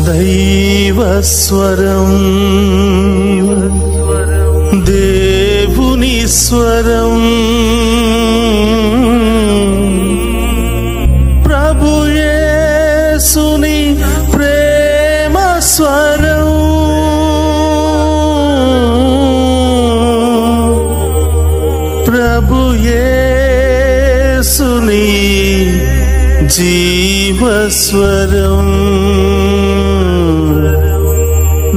దైవస్వరం, దేవుని స్వరం, ప్రభు యేసుని ప్రేమ స్వరం, ప్రభు యేసుని జీవస్వరం,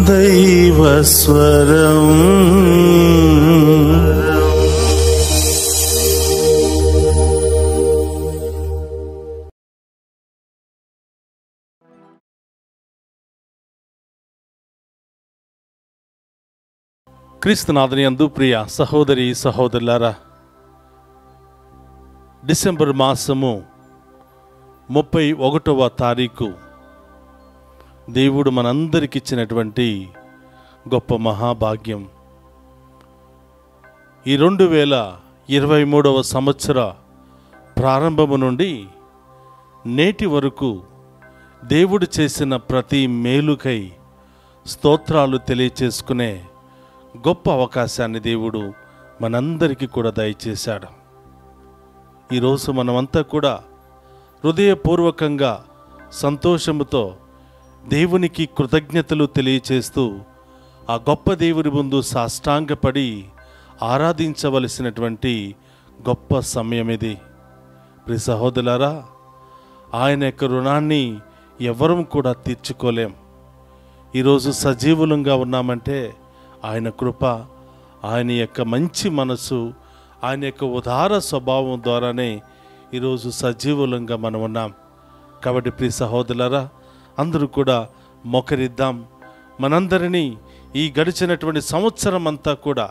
దైవస్వరం. క్రీస్తునాథుని యందు ప్రియ సహోదరి సహోదరులారా, డిసెంబర్ మాసము 31వ తారీఖు దేవుడు మనందరికి ఇచ్చినటువంటి గొప్ప మహాభాగ్యం. ఈ 2023వ సంవత్సర ప్రారంభము నుండి నేటి వరకు దేవుడు చేసిన ప్రతి మేలుకై స్తోత్రాలు తెలియచేసుకునే గొప్ప అవకాశాన్ని దేవుడు మనందరికీ కూడా దయచేశాడు. ఈరోజు మనమంతా కూడా హృదయపూర్వకంగా సంతోషముతో దేవునికి కృతజ్ఞతలు తెలియచేస్తూ ఆ గొప్ప దేవుని ముందు సాష్టాంగపడి ఆరాధించవలసినటువంటి గొప్ప సమయం ఇది. ప్రియ సహోదరులారా, ఆయన యొక్క రుణాన్ని ఎవరూ కూడా తీర్చుకోలేం. ఈరోజు సజీవులంగా ఉన్నామంటే ఆయన కృప, ఆయన యొక్క మంచి మనసు, ఆయన యొక్క ఉదార స్వభావం ద్వారానే ఈరోజు సజీవులంగా మనం ఉన్నాం. కాబట్టి ప్రియ సహోదరులారా, అందరూ కూడా మొకరిద్దాం. మనందరినీ ఈ గడిచినటువంటి సంవత్సరం అంతా కూడా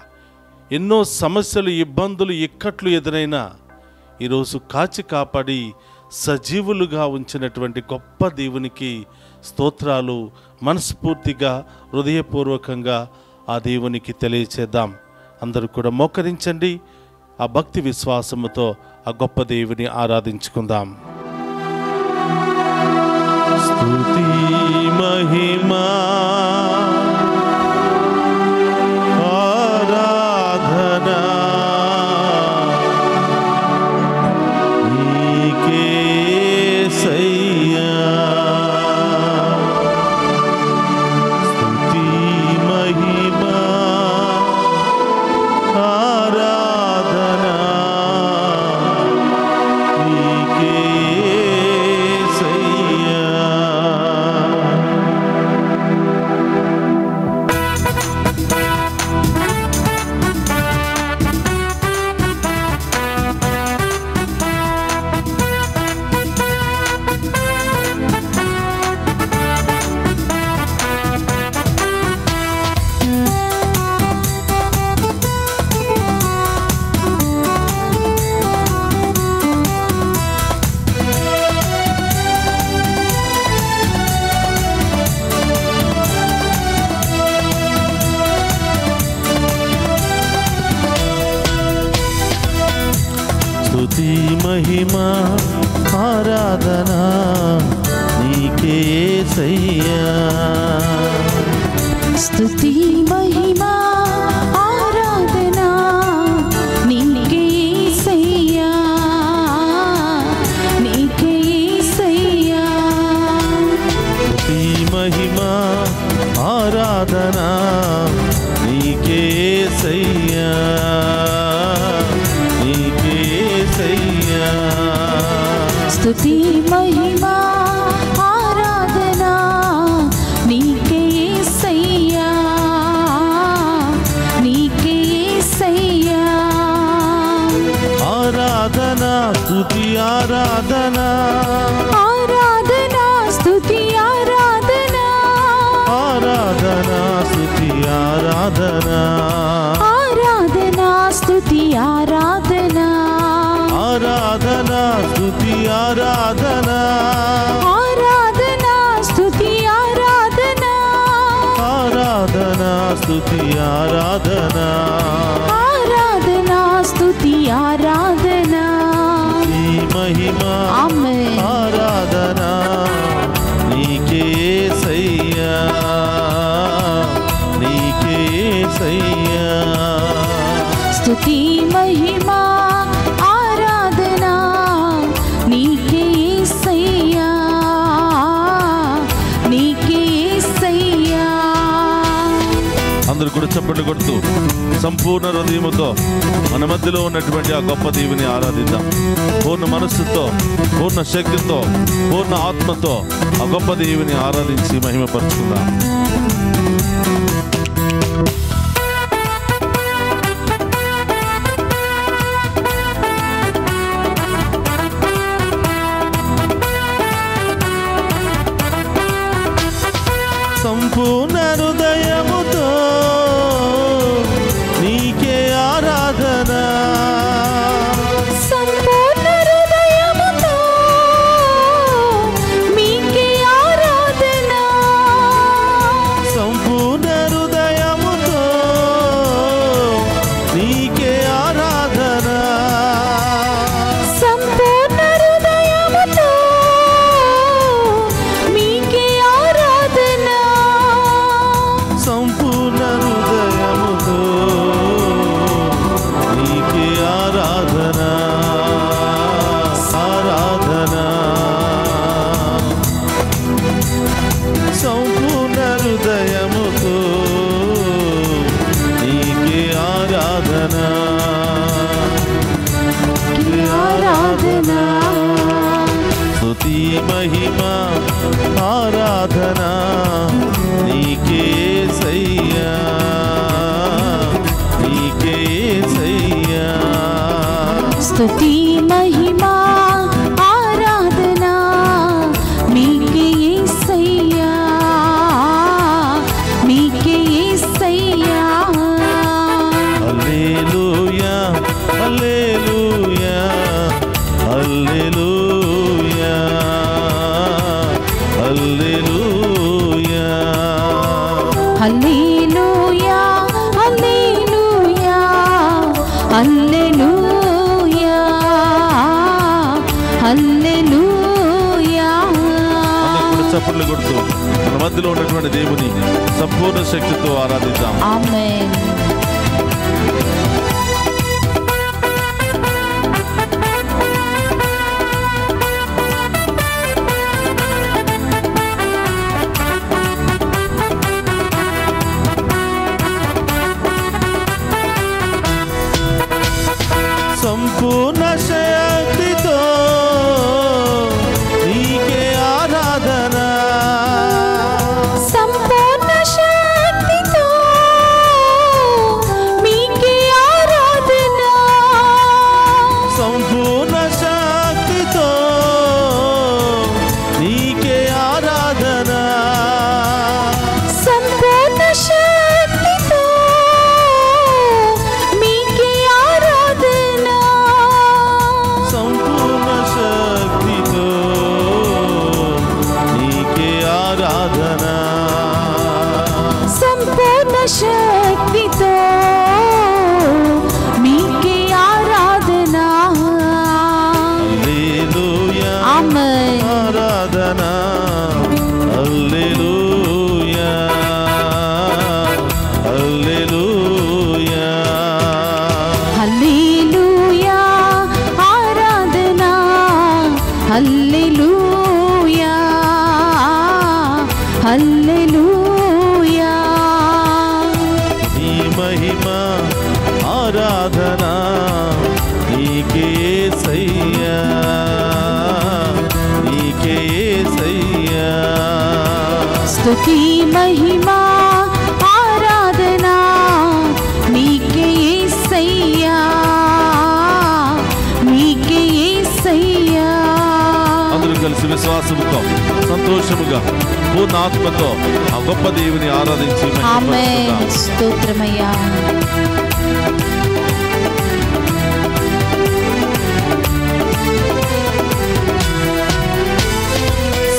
ఎన్నో సమస్యలు, ఇబ్బందులు, ఇక్కట్లు ఎదురైనా ఈరోజు కాచి కాపాడి సజీవులుగా ఉంచినటువంటి గొప్ప దేవునికి స్తోత్రాలు మనస్ఫూర్తిగా హృదయపూర్వకంగా ఆ దేవునికి తెలియచేద్దాం. అందరూ కూడా మోకరించండి. ఆ భక్తి విశ్వాసముతో ఆ గొప్ప దేవుని ఆరాధించుకుందాం. స్తుతి మహిమా ఆరాధనా నీకే యేసయ్యా. స్తుతి మహిమా ఆరాధనా నీకే యేసయ్యా. స్తుతి మహిమా ఆరాధనా నీకే యేసయ్యా. స్తుతి మహిమా ఆరాధనా నీకే యేసయ్యా, నీకే యేసయ్యా. స్తుతి మహిమా ఆరాధనా నీకే యేసయ్యా, నీకే యేసయ్యా. స్తుతి మహిమా ఆరాధనా నీకే యేసయ్యా, నీకే యేసయ్యా. ఆరాధనా స్తుతి ఆరాధనా ఆరాధనా స్తుతి ఆరాధనా, ఆరాధనా స్తుతి ఆరాధనా, ఆరాధనా స్తుతి ఆరాధనా, ఆరాధనా స్తుతి ఆరాధనా, ఆరాధనా స్తుతి ఆరాధనా, ఆరాధనా స్తుతి ఆరాధనా, ఆరాధనా స్తుతి ఆరాధనా. నీ మహిమ ఆమేన్. ఆరాధనా నీకే యేసయ్యా. స్తుతి మహిమా ఆరాధన నీకే యేసయ్యా, నీకే యేసయ్యా. అందరూ కూడా చప్పట్లు కొడుతూ సంపూర్ణ హృదయముతో మన మధ్యలో ఉన్నటువంటి ఆ గొప్ప దేవుని ఆరాధిద్దాం. పూర్ణ మనస్సుతో, పూర్ణ శక్తితో, పూర్ణ ఆత్మతో ఆ గొప్ప దేవుని ఆరాధించి మహిమపరుచుకుందాం. సంపూర్ణ హృదయముతో నీకే ఆరాధన, సంపూర్ణ హృదయముతో మీకే ఆరాధన, సంపూర్ణ హృదయముతో నీకే ఆరాధన, సంపూర్ణ హృదయముతో మీకే ఆరాధన, సంపూర్ణ హృదయముతో నీకే ఆరాధన, ఆరాధన, సంపూర్ణ హృదయముతో నీకే ఆరాధన, నీకే ఆరాధన, స్తుతి మహిమ ఆరాధన నీకే యేసయ్యా, నీకే యేసయ్యా. స్తుతి మహిమా ఆరాధన మీకే యేసయ్యా, మీకే యేసయ్యా. హల్లెలూయా, హల్లెలూయా, హల్లెలూయా, హల్లెలూయా. హల్లెలూయా, హల్లెలూయా, హల్లెలూయా, హల్లెలూయా. అందరూ కూడా చప్పట్లు కొడుతూ మన మధ్యలో ఉన్నటువంటి దేవుని సంపూర్ణ శక్తితో ఆరాధిద్దాం. ఆమేన్. సంపూర్ణ శక్తితో నీకే ఆరాధన, సంపూర్ణ శక్తితో మీకే ఆరాధన, సంపూర్ణ శక్తితో నీకే ఆరాధన, సంపూర్ణ శక్తితో మీకే ఆరాధన, సంపూర్ణ శక్తితో నీకే ఆరాధన, సంపూర్ణ శక్తితో మీకే ఆరాధన. హల్లెలూయా, ఆమేన్. ఆరాధన, హల్లెలూయా, హల్లెలూయా. హల్లెలూయా ఆరాధన, హల్లెలూయా, హల్లెలూయా. నీ మహిమ ఆరాధన నీకే యేసయ్యా, నీకే యేసయ్యా. స్తుతి మహిమా ఆరాధన నీకే యేసయ్యా, నీకే యేసయ్యా. అందరూ కలిసి విశ్వాసముతో, సంతోషముగా, పూర్ణ ఆత్మతో ఆ గొప్ప దేవుని ఆరాధించి ఆమేన్. మహిమపరుచుకుందాం. స్తోత్రమయ్యా.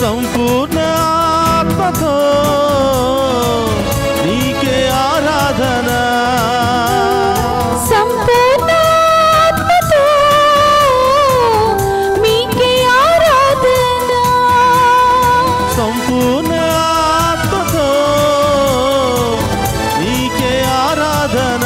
సంపూర్ణ ఆత్మతో నీకే ఆరాధన, సంపూర్ణ ఆత్మతో మీకే ఆరాధన, సంపూర్ణ ఆత్మతో నీకే ఆరాధన,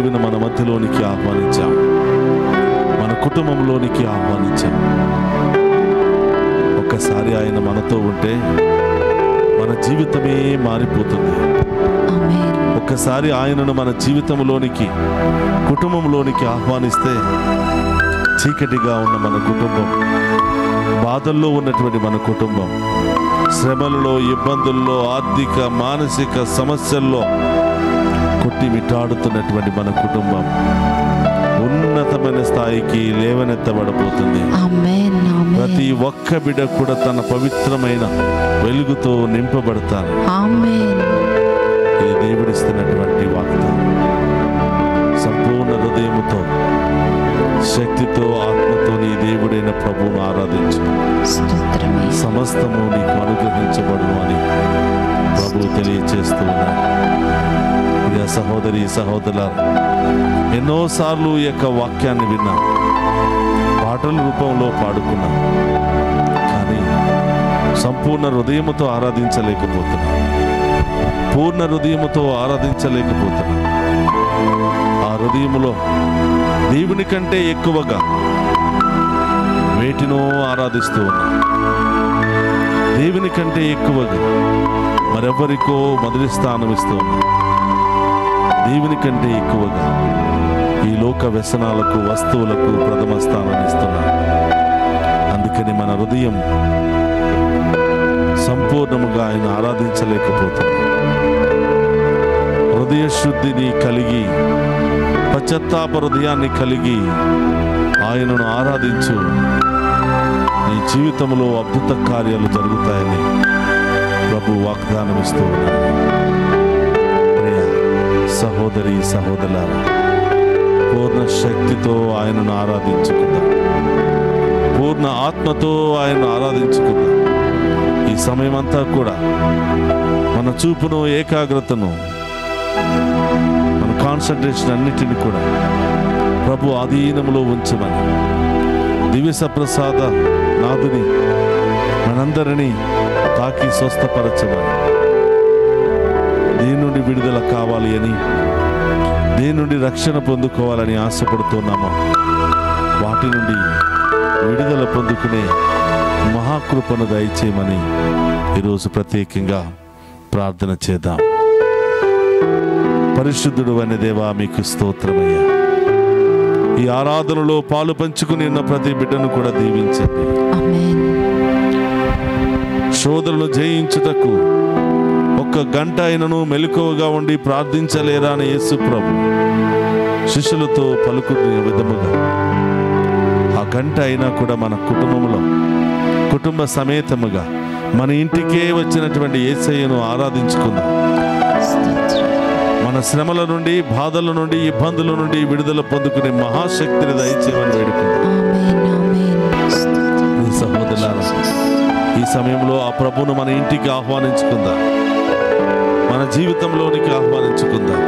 దీవెన మన మధ్యలోనికి ఆహ్వానించాం, మన కుటుంబంలోనికి ఆహ్వానించాం. ఒక్కసారి ఆయన మనతో ఉంటే మన జీవితమే మారిపోతుంది. ఒక్కసారి ఆయనను మన జీవితంలోనికి, కుటుంబంలోనికి ఆహ్వానిస్తే చీకటిగా ఉన్న మన కుటుంబం, బాధల్లో ఉన్నటువంటి మన కుటుంబం, శ్రమలలో, ఇబ్బందుల్లో, ఆర్థిక మానసిక సమస్యల్లో కొట్టిమిట్టాడుతున్నటువంటి మన కుటుంబం ఉన్నతమైన స్థాయికి లేవనెత్తబడబోతుంది. ప్రతి ఒక్క బిడ్డ కూడా తన పవిత్రమైన వెలుగుతో నింపబడతారు. ఇది దేవుడిస్తున్నటువంటి వాగ్దానం. సంపూర్ణ హృదయముతో, శక్తితో, ఆత్మతో నీ దేవుడైన ప్రభువును ఆరాధించు. సమస్తము నీకు అనుగ్రహించబడును అని ప్రభువు తెలియచేస్తూ ఉన్నాడు. ప్రియ సహోదరి సహోదరులారా, ఎన్నోసార్లు ఈ యొక్క వాక్యాన్ని విన్నాం, పాటల రూపంలో పాడుకున్నాం, కానీ సంపూర్ణ హృదయముతో ఆరాధించలేకపోతున్నాం, పూర్ణ హృదయముతో ఆరాధించలేకపోతున్నాం. ఆ హృదయములో దేవుని కంటే ఎక్కువగా వేటినో ఆరాధిస్తూ ఉన్నాం. దేవుని కంటే ఎక్కువగా మరెవరికో మొదటి స్థానం ఇస్తూ ఉన్నాం. దేవుని కంటే ఎక్కువగా ఈ లోక వ్యసనాలకు, వస్తువులకు ప్రథమ స్థానాన్ని ఇస్తున్నాం. అందుకని మన హృదయం సంపూర్ణముగా ఆయన ఆరాధించలేకపోతున్నాం. హృదయ శుద్ధిని కలిగి, పశ్చాత్తాప హృదయాన్ని కలిగి ఆయనను ఆరాధించు. నీ జీవితంలో అద్భుత కార్యాలు జరుగుతాయని ప్రభు వాగ్దానం ఇస్తూ ఉన్నాడు. ప్రియ సహోదరి సహోదరులారా, పూర్ణ శక్తితో ఆయనను ఆరాధించుకుందాం, పూర్ణ ఆత్మతో ఆయనను ఆరాధించుకుందాం. ఈ సమయం అంతా కూడా మన చూపును, ఏకాగ్రతను, మన కాన్సన్ట్రేషన్ అన్నిటిని కూడా ప్రభు ఆధీనంలో ఉంచమని, దివ్య సప్రసాద నాథుని మనందరినీ తాకి స్వస్థపరచమని, దేని నుండి విడుదల కావాలి అని, దేని నుండి రక్షణ పొందుకోవాలని ఆశపడుతున్నామో వాటి నుండి విడుదల పొందుకునే మహాకృపను దయచేయమని ఈరోజు ప్రత్యేకంగా ప్రార్థన చేద్దాం. పరిశుద్ధుడు అనే దేవా, మీకు స్తోత్రమయ్యా. ఈ ఆరాధనలో పాలు పంచుకుని ఉన్న ప్రతి బిడ్డను కూడా దీవించండి. శోధనలు జయించుటకు ఒక్క గంట అయినను మెలకువగా ఉండి ప్రార్థించలేరా అని యేసు ప్రభు శిష్యులతో పలుకునే విధముగా ఆ గంట అయినా కూడా మన కుటుంబంలో, కుటుంబ సమేతముగా మన ఇంటికే వచ్చినటువంటి యేసయ్యను ఆరాధించుకుందాం. మన శ్రమల నుండి, బాధల నుండి, ఇబ్బందుల నుండి విడుదల పొందుకునే మహాశక్తిని దయచేయమని వేడుకుందాం. సహోదరులారా, ఈ సమయంలో ఆ ప్రభువును మన ఇంటికి ఆహ్వానించుకుందాం, మన జీవితంలోనికి ఆహ్వానించుకుందాం.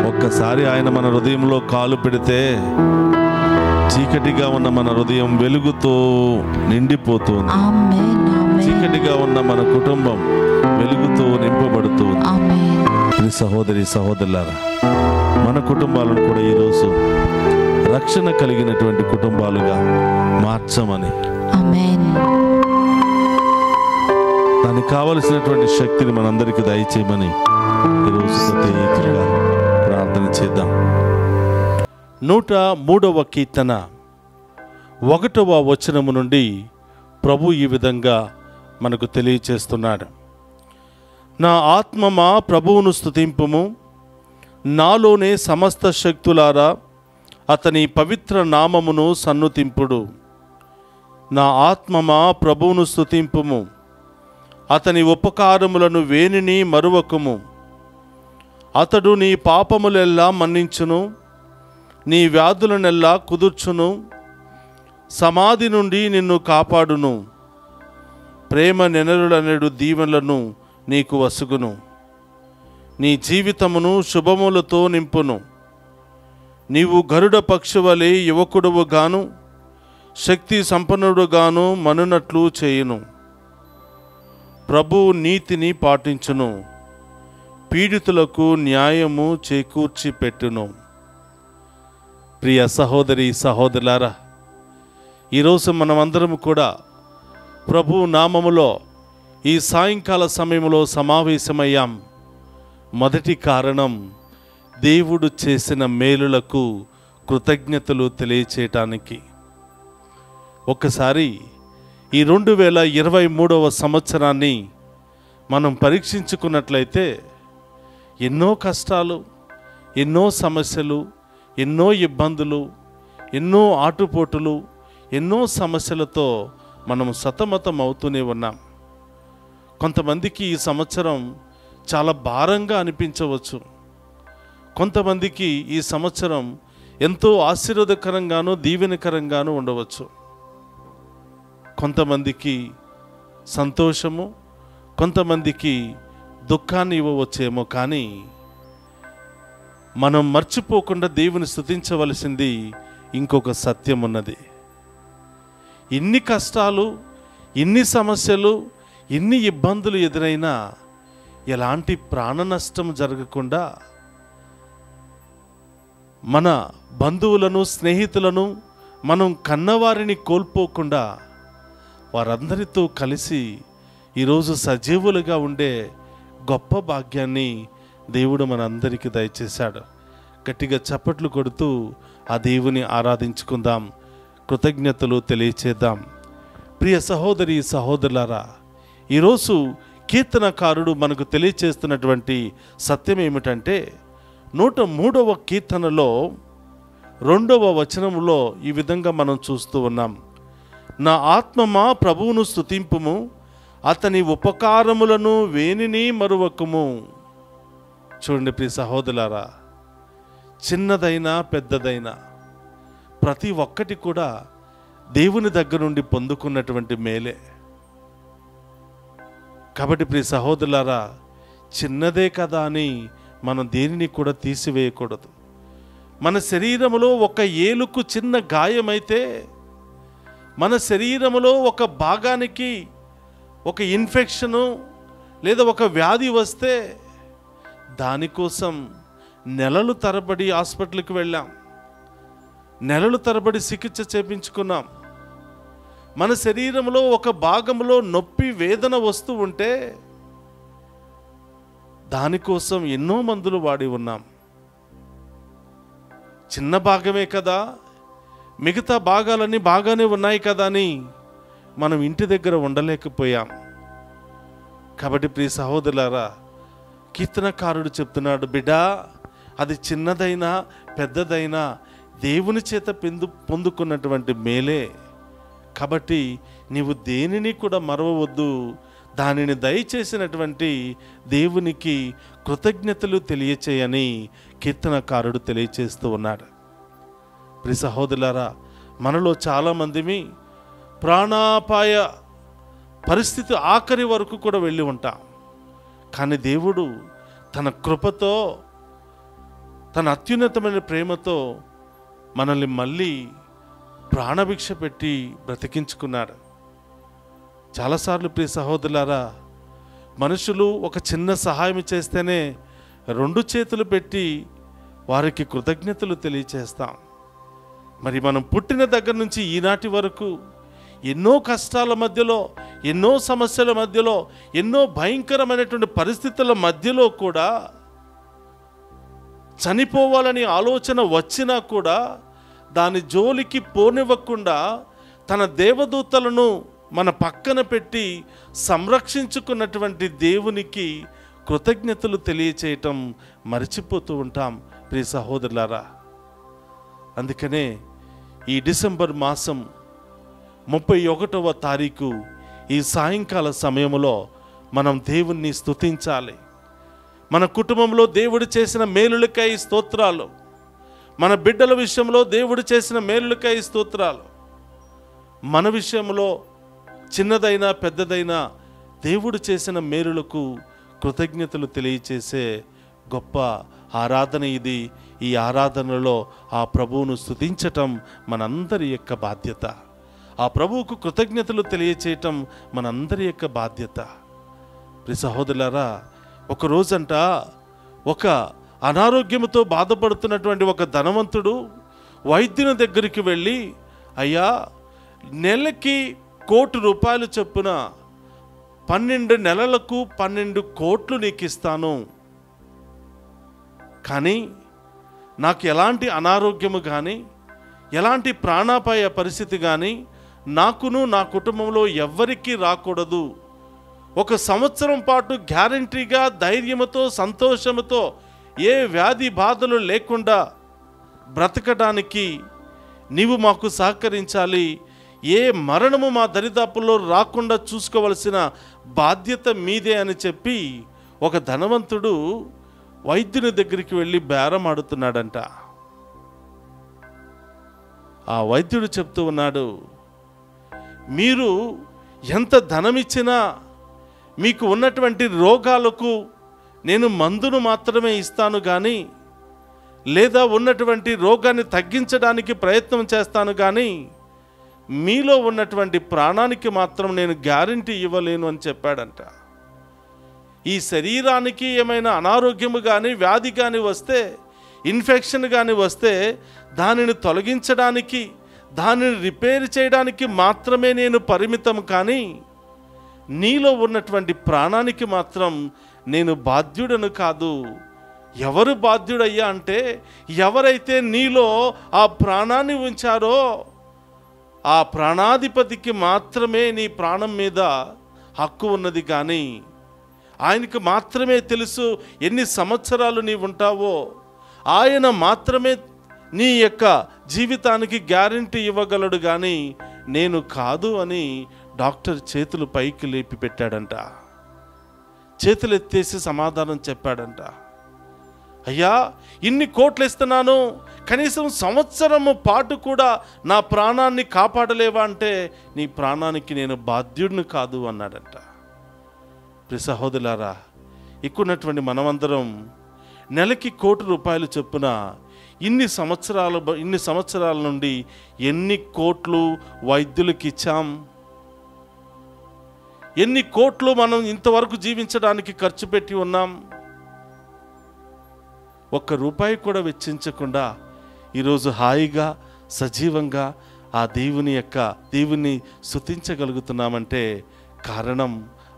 ఒక్కసారి ఆయన మన హృదయంలో కాలు పెడితే చీకటిగా ఉన్న మన హృదయం వెలుగుతో నిండిపోతుంది. చీకటిగా ఉన్న మన కుటుంబం వెలుగుతో నింపబడుతుంది. సహోదరి సహోదరులారా, మన కుటుంబాలను కూడా ఈరోజు రక్షణ కలిగినటువంటి కుటుంబాలుగా మార్చమని, దానికి కావలసినటువంటి శక్తిని మనందరికీ దయచేయమని ఈరోజు ప్రత్యేకంగా ప్రార్థన చేద్దాం. 103వ కీర్తన 1వ వచనము నుండి ప్రభు ఈ విధంగా మనకు తెలియచేస్తున్నాడు. నా ఆత్మమా ప్రభువును స్తుతింపుము, నాలోనే సమస్త శక్తులారా అతని పవిత్ర నామమును సన్నుతింపుడు. నా ఆత్మమా ప్రభువును స్తుతింపుము, అతని ఉపకారములను వేనిని మరువకుము. అతడు నీ పాపములెల్లా మన్నించును, నీ వ్యాధులనెల్లా కుదుర్చును, సమాధి నుండి నిన్ను కాపాడును. ప్రేమ నెనరులనెడు దీవెనలను నీకు వసుగును. నీ జీవితమును శుభములతో నింపును. నీవు గరుడ పక్షివలే యువకుడువుగాను, శక్తి సంపన్నుడుగాను మనునట్లు చేయును. ప్రభు నీతిని పాటించును, పీడితులకు న్యాయము చేకూర్చి పెట్టును. ప్రియ సహోదరి సహోదరులారా, ఈరోజు మనమందరం కూడా ప్రభు నామములో ఈ సాయంకాల సమయంలో సమావేశమయ్యాం. మొదటి కారణం దేవుడు చేసిన మేలులకు కృతజ్ఞతలు తెలియచేయటానికి. ఒక్కసారి ఈ 2023వ సంవత్సరాన్ని మనం పరీక్షించుకున్నట్లయితే ఎన్నో కష్టాలు, ఎన్నో సమస్యలు, ఎన్నో ఇబ్బందులు, ఎన్నో ఆటుపోటులు, ఎన్నో సమస్యలతో మనం సతమతం అవుతూనే ఉన్నాం. కొంతమందికి ఈ సంవత్సరం చాలా భారంగా అనిపించవచ్చు. కొంతమందికి ఈ సంవత్సరం ఎంతో ఆశీర్వాదకరంగానూ దీవెనకరంగానూ ఉండవచ్చు. కొంతమందికి సంతోషము, కొంతమందికి దుఃఖాన్ని ఇవ్వవచ్చేమో. కానీ మనం మర్చిపోకుండా దేవుని స్తుతించవలసింది ఇంకొక సత్యం ఉన్నది. ఇన్ని కష్టాలు, ఇన్ని సమస్యలు, ఇన్ని ఇబ్బందులు ఎదురైనా ఎలాంటి ప్రాణ నష్టం జరగకుండా మన బంధువులను, స్నేహితులను, మనం కన్నవారిని కోల్పోకుండా వారందరితో కలిసి ఈరోజు సజీవులుగా ఉండే గొప్ప భాగ్యాన్ని దేవుడు మనందరికీ దయచేశాడు. గట్టిగా చప్పట్లు కొడుతూ ఆ దేవుని ఆరాధించుకుందాం, కృతజ్ఞతలు తెలియచేద్దాం. ప్రియ సహోదరి సహోదరులారా, ఈరోజు కీర్తనకారుడు మనకు తెలియచేస్తున్నటువంటి సత్యం ఏమిటంటే 103వ కీర్తనలో 2వ వచనంలో ఈ విధంగా మనం చూస్తూ ఉన్నాం. నా ఆత్మమా ప్రభువును స్తుతింపుము, అతని ఉపకారములను వేనిని మరువకుము. చూడండి ప్రియ సహోదరులారా, చిన్నదైనా పెద్దదైనా ప్రతి ఒక్కటి కూడా దేవుని దగ్గర నుండి పొందుకున్నటువంటి మేలే. కాబట్టి ప్రియ సహోదరులారా, చిన్నదే కదా అని మనం దేనిని కూడా తీసివేయకూడదు. మన శరీరములో ఒక ఏలుకు చిన్న గాయమైతే, మన శరీరములో ఒక భాగానికి ఒక ఇన్ఫెక్షను లేదా ఒక వ్యాధి వస్తే దానికోసం నెలలు తరబడి హాస్పిటల్కి వెళ్ళాం, నెలలు తరబడి చికిత్స చేయించుకున్నాం. మన శరీరంలో ఒక భాగంలో నొప్పి, వేదన వస్తూ ఉంటే దానికోసం ఎన్నో మందులు వాడి ఉన్నాం. చిన్న భాగమే కదా, మిగతా భాగాలన్నీ బాగానే ఉన్నాయి కదా అని మనం ఇంటి దగ్గర ఉండలేకపోయాం. కాబట్టి ప్రియ సహోదరులారా, కీర్తనకారుడు చెప్తున్నాడు, బిడ్డా, అది చిన్నదైనా పెద్దదైనా దేవుని చేత పొందుకున్నటువంటి మేలే. కాబట్టి నీవు దేనిని కూడా మరవవద్దు. దానిని దయచేసినటువంటి దేవునికి కృతజ్ఞతలు తెలియచేయని కీర్తనకారుడు తెలియచేస్తూ ఉన్నాడు. ప్రియ సహోదరులారా, మనలో చాలామందిమి ప్రాణాపాయ పరిస్థితి ఆఖరి వరకు కూడా వెళ్ళి ఉంటాం. కానీ దేవుడు తన కృపతో, తన అత్యున్నతమైన ప్రేమతో మనల్ని మళ్ళీ ప్రాణభిక్ష పెట్టి బ్రతికించుకున్నాడు. చాలాసార్లు ప్రియ సహోదరులారా, మనుషులు ఒక చిన్న సహాయం చేస్తేనే 2 చేతులు పెట్టి వారికి కృతజ్ఞతలు తెలియచేస్తాం. మరి మనం పుట్టిన దగ్గర నుంచి ఈనాటి వరకు ఎన్నో కష్టాల మధ్యలో, ఎన్నో సమస్యల మధ్యలో, ఎన్నో భయంకరమైనటువంటి పరిస్థితుల మధ్యలో కూడా, చనిపోవాలని ఆలోచన వచ్చినా కూడా దాని జోలికి పోనివ్వకుండా తన దేవదూతలను మన పక్కన పెట్టి సంరక్షించుకున్నటువంటి దేవునికి కృతజ్ఞతలు తెలియచేయటం మర్చిపోతూ ఉంటాం ప్రియ సహోదరులారా. అందుకనే ఈ డిసెంబర్ మాసం 31వ తారీఖు ఈ సాయంకాల సమయంలో మనం దేవుణ్ణి స్తుతించాలి. మన కుటుంబంలో దేవుడు చేసిన మేలులకై స్తోత్రాలు, మన బిడ్డల విషయంలో దేవుడు చేసిన మేలులకై స్తోత్రాలు, మన విషయంలో చిన్నదైనా పెద్దదైనా దేవుడు చేసిన మేలులకు కృతజ్ఞతలు తెలియచేసే గొప్ప ఆరాధన ఇది. ఈ ఆరాధనలో ఆ ప్రభువును స్తుతించటం మనందరి యొక్క బాధ్యత. ఆ ప్రభువుకు కృతజ్ఞతలు తెలియచేయటం మనందరి యొక్క బాధ్యత. ప్రియ సహోదరులారా, ఒక రోజంట ఒక అనారోగ్యంతో బాధపడుతున్నటువంటి ఒక ధనవంతుడు వైద్యుని దగ్గరికి వెళ్ళి, అయ్యా, నెలకి ₹1,00,00,000 చొప్పున 12 నెలలకు 12 కోట్లు నీకు ఇస్తాను, కానీ నాకు ఎలాంటి అనారోగ్యము కానీ ఎలాంటి ప్రాణాపాయ పరిస్థితి కానీ నాకును నా కుటుంబంలో ఎవ్వరికీ రాకూడదు. 1 సంవత్సరం పాటు గ్యారంటీగా ధైర్యముతో సంతోషముతో ఏ వ్యాధి బాధలు లేకుండా బ్రతకడానికి నీవు మాకు సహకరించాలి. ఏ మరణము మా దరిదాపుల్లో రాకుండా చూసుకోవలసిన బాధ్యత మీదే అని చెప్పి ఒక ధనవంతుడు వైద్యుని దగ్గరికి వెళ్ళి బేరం ఆడుతున్నాడంట. ఆ వైద్యుడు చెప్తూ ఉన్నాడు, మీరు ఎంత ధనమిచ్చినా మీకు ఉన్నటువంటి రోగాలకు నేను మందును మాత్రమే ఇస్తాను కానీ, లేదా ఉన్నటువంటి రోగాన్ని తగ్గించడానికి ప్రయత్నం చేస్తాను కానీ మీలో ఉన్నటువంటి ప్రాణానికి మాత్రం నేను గ్యారంటీ ఇవ్వలేను అని చెప్పాడంట. ఈ శరీరానికి ఏమైనా అనారోగ్యము కానీ వ్యాధి కానీ వస్తే, ఇన్ఫెక్షన్ కానీ వస్తే దానిని తొలగించడానికి, దానిని రిపేర్ చేయడానికి మాత్రమే నేను పరిమితం, కానీ నీలో ఉన్నటువంటి ప్రాణానికి మాత్రం నేను బాధ్యుడను కాదు. ఎవరు బాధ్యుడయ్యా అంటే, ఎవరైతే నీలో ఆ ప్రాణాన్ని ఉంచారో ఆ ప్రాణాధిపతికి మాత్రమే నీ ప్రాణం మీద హక్కు ఉన్నది, కానీ ఆయనకు మాత్రమే తెలుసు ఎన్ని సంవత్సరాలు నీవు ఉంటావో. ఆయన మాత్రమే నీ యొక్క జీవితానికి గ్యారంటీ ఇవ్వగలడు, కానీ నేను కాదు అని డాక్టర్ చేతులు పైకి లేపి పెట్టాడంట. చేతులు ఎత్తేసి సమాధానం చెప్పాడంట, అయ్యా, ఇన్ని కోట్లు ఇస్తున్నాను, కనీసం సంవత్సరము పాటు కూడా నా ప్రాణాన్ని కాపాడలేవా అంటే నీ ప్రాణానికి నేను బాధ్యుడిని కాదు అన్నాడంట. ప్రియ సహోదరులారా, ఇక్కడున్నటువంటి మనమందరం నెలకి ₹1,00,00,000 చొప్పున ఇన్ని సంవత్సరాల నుండి ఎన్ని కోట్లు వైద్యులకి ఇచ్చాం, ఎన్ని కోట్లు మనం ఇంతవరకు జీవించడానికి ఖర్చు పెట్టి ఉన్నాం. ₹1 కూడా వెచ్చించకుండా ఈరోజు హాయిగా సజీవంగా ఆ దేవుని స్తుతించగలుగుతున్నామంటే కారణం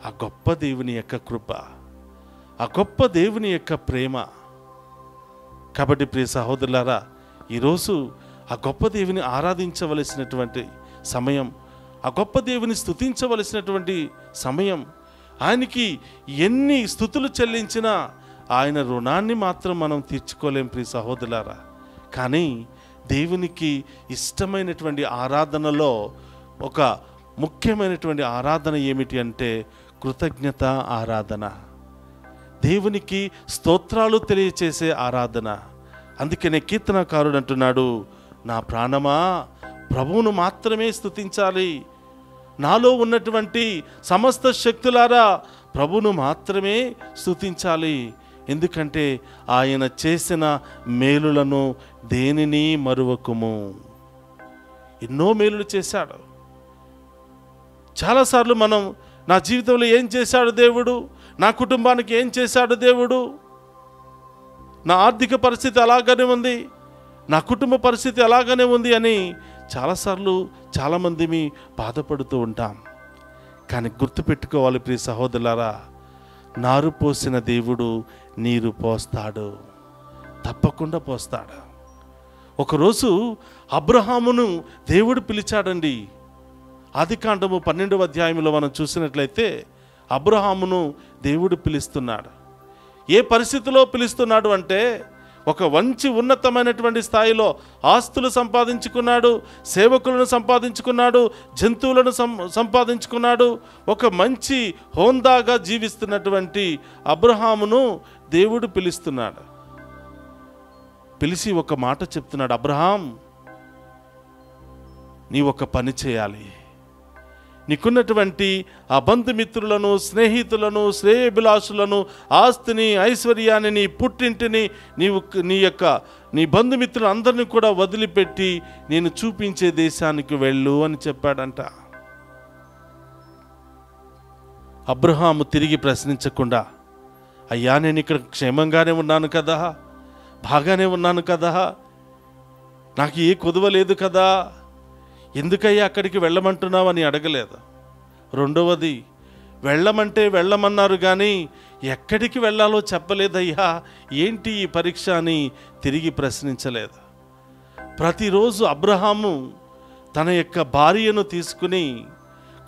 ఆ గొప్ప దేవుని యొక్క కృప, ఆ గొప్ప దేవుని యొక్క ప్రేమ. కాబట్టి ప్రియ సహోదరులారా, ఈరోజు ఆ గొప్ప దేవుని ఆరాధించవలసినటువంటి సమయం, ఆ గొప్ప దేవుని స్తుతించవలసినటువంటి సమయం. ఆయనకి ఎన్ని స్తుతులు చెల్లించినా ఆయన రుణాన్ని మాత్రం మనం తీర్చుకోలేం ప్రియ సహోదరులారా. కానీ దేవునికి ఇష్టమైనటువంటి ఆరాధనలో ఒక ముఖ్యమైనటువంటి ఆరాధన ఏమిటి అంటే కృతజ్ఞత ఆరాధన, దేవునికి స్తోత్రాలు తెలియచేసే ఆరాధన. అందుకనే కీర్తనకారుడు అంటున్నాడు, నా ప్రాణమా ప్రభువును మాత్రమే స్తుతించాలి, నాలో ఉన్నటువంటి సమస్త శక్తులారా ప్రభువును మాత్రమే స్తుతించాలి. ఎందుకంటే ఆయన చేసిన మేలులను దేనిని మరువకుము. ఎన్నో మేలులు చేశాడు. చాలాసార్లు మనం నా జీవితంలో ఏం చేశాడు దేవుడు, నా కుటుంబానికి ఏం చేశాడు దేవుడు, నా ఆర్థిక పరిస్థితి అలాగనే ఉంది, నా కుటుంబ పరిస్థితి అలాగనే ఉంది అని చాలాసార్లు చాలామంది బాధపడుతూ ఉంటాం. కానీ గుర్తుపెట్టుకోవాలి ప్రియ సహోదరులారా, నారు పోసిన దేవుడు నీరు పోస్తాడు, తప్పకుండా పోస్తాడు. ఒకరోజు అబ్రహామును దేవుడు పిలిచాడండి. ఆదికాండము 12వ అధ్యాయంలో మనం చూసినట్లయితే అబ్రహామును దేవుడు పిలుస్తున్నాడు. ఏ పరిస్థితిలో పిలుస్తున్నాడు అంటే, ఒక మంచి ఉన్నతమైనటువంటి స్థాయిలో ఆస్తులు సంపాదించుకున్నాడు, సేవకులను సంపాదించుకున్నాడు, జంతువులను సంపాదించుకున్నాడు. ఒక మంచి హోందాగా జీవిస్తున్నటువంటి అబ్రహామును దేవుడు పిలుస్తున్నాడు. పిలిచి ఒక మాట చెప్తున్నాడు, అబ్రహాం, నీ ఒక పని చేయాలి. నీకున్నటువంటి ఆ బంధుమిత్రులను, స్నేహితులను, శ్రేయభిలాషులను, ఆస్తిని, ఐశ్వర్యాన్ని, నీ పుట్టింటిని, నీ బంధుమిత్రులు అందరినీ కూడా వదిలిపెట్టి నేను చూపించే దేశానికి వెళ్ళు అని చెప్పాడంట. అబ్రహాము తిరిగి ప్రశ్నించకుండా అయ్యా నేను ఇక్కడ క్షేమంగానే ఉన్నాను కదా, బాగానే ఉన్నాను కదా, నాకు ఏ కొదువ లేదు కదా, ఎందుకయ్యా అక్కడికి వెళ్ళమంటున్నావు అని అడగలేదు. రెండవది, వెళ్ళమంటే వెళ్ళమన్నారు కానీ ఎక్కడికి వెళ్ళాలో చెప్పలేదయ్యా, ఏంటి ఈ పరీక్ష అని తిరిగి ప్రశ్నించలేదు. ప్రతిరోజు అబ్రహాము తన యొక్క భార్యను తీసుకుని,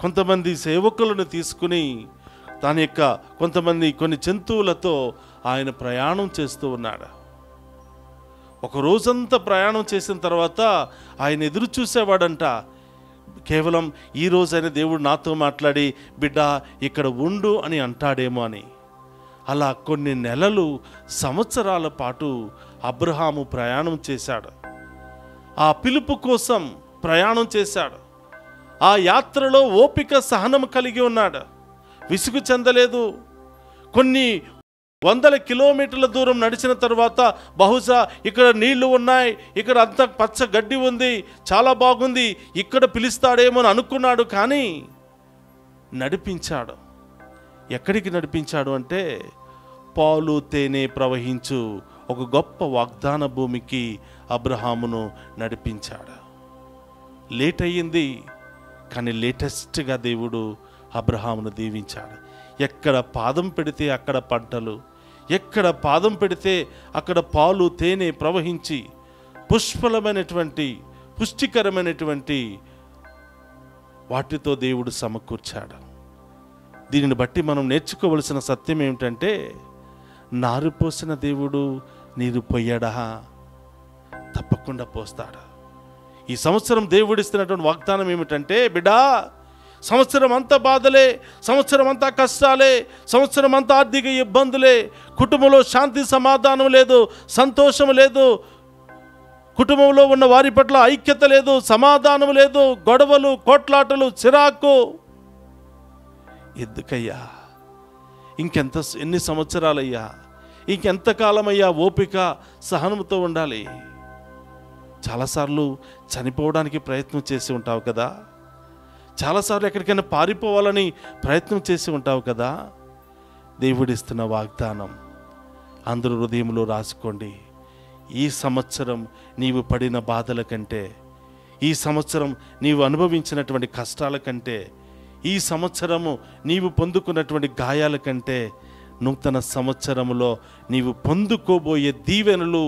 కొంతమంది సేవకులను తీసుకుని, తన యొక్క కొన్ని జంతువులతో ఆయన ప్రయాణం చేస్తూ ఉన్నాడు. ఒక రోజంతా ప్రయాణం చేసిన తర్వాత ఆయన ఎదురు చూసేవాడంట, కేవలం ఈ రోజైనా దేవుడు నాతో మాట్లాడి బిడ్డ ఇక్కడ ఉండు అని అంటాడేమో అని. అలా కొన్ని నెలలు, సంవత్సరాల పాటు అబ్రహాము ప్రయాణం చేశాడు. ఆ పిలుపు కోసం ప్రయాణం చేశాడు. ఆ యాత్రలో ఓపిక, సహనం కలిగి ఉన్నాడు. విసుగు చెందలేదు. కొన్ని వందల కిలోమీటర్ల దూరం నడిచిన తర్వాత బహుశా ఇక్కడ నీళ్లు ఉన్నాయి, ఇక్కడ అంతా పచ్చ గడ్డి ఉంది, చాలా బాగుంది, ఇక్కడ పిలుస్తాడేమో అని అనుకున్నాడు. కానీ నడిపించాడు. ఎక్కడికి నడిపించాడు అంటే పాలు తేనె ప్రవహించు ఒక గొప్ప వాగ్దాన భూమికి అబ్రహామును నడిపించాడు. లేట్ అయ్యింది కానీ లేటెస్ట్గా దేవుడు అబ్రహామును దీవించాడు. ఎక్కడ పాదం పెడితే అక్కడ పంటలు, ఎక్కడ పాదం పెడితే అక్కడ పాలు తేనె ప్రవహించి పుష్టికరమైనటువంటి వాటితో దేవుడు సమకూర్చాడు. దీనిని బట్టి మనం నేర్చుకోవలసిన సత్యం ఏమిటంటే, నారు పోసిన దేవుడు నీరు పొయ్యడా? తప్పకుండా పోస్తాడు. ఈ సంవత్సరం దేవుడిస్తున్నటువంటి వాగ్దానం ఏమిటంటే, బిడ్డా సంవత్సరం అంతా బాధలే, సంవత్సరం అంతా కష్టాలే, సంవత్సరం అంతా ఆర్థిక ఇబ్బందులే, కుటుంబంలో శాంతి సమాధానం లేదు, సంతోషం లేదు, కుటుంబంలో ఉన్న వారి పట్ల ఐక్యత లేదు, సమాధానం లేదు, గొడవలు, కోట్లాటలు, చిరాకు. ఎందుకయ్యా? ఎన్ని సంవత్సరాలయ్యా? ఇంకెంతకాలమయ్యా ఓపిక సహనంతో ఉండాలి? చాలాసార్లు చనిపోవడానికి ప్రయత్నం చేసి ఉంటావు కదా, చాలాసార్లు ఎక్కడికైనా పారిపోవాలని ప్రయత్నం చేసి ఉంటావు కదా. దేవుడిస్తున్న వాగ్దానం అందరూ హృదయంలో రాసుకోండి. ఈ సంవత్సరం నీవు పడిన బాధల కంటే, ఈ సంవత్సరం నీవు అనుభవించినటువంటి కష్టాల కంటే, ఈ సంవత్సరము నీవు పొందుకున్నటువంటి గాయాల కంటే, నూతన సంవత్సరములో నీవు పొందుకోబోయే దీవెనలు,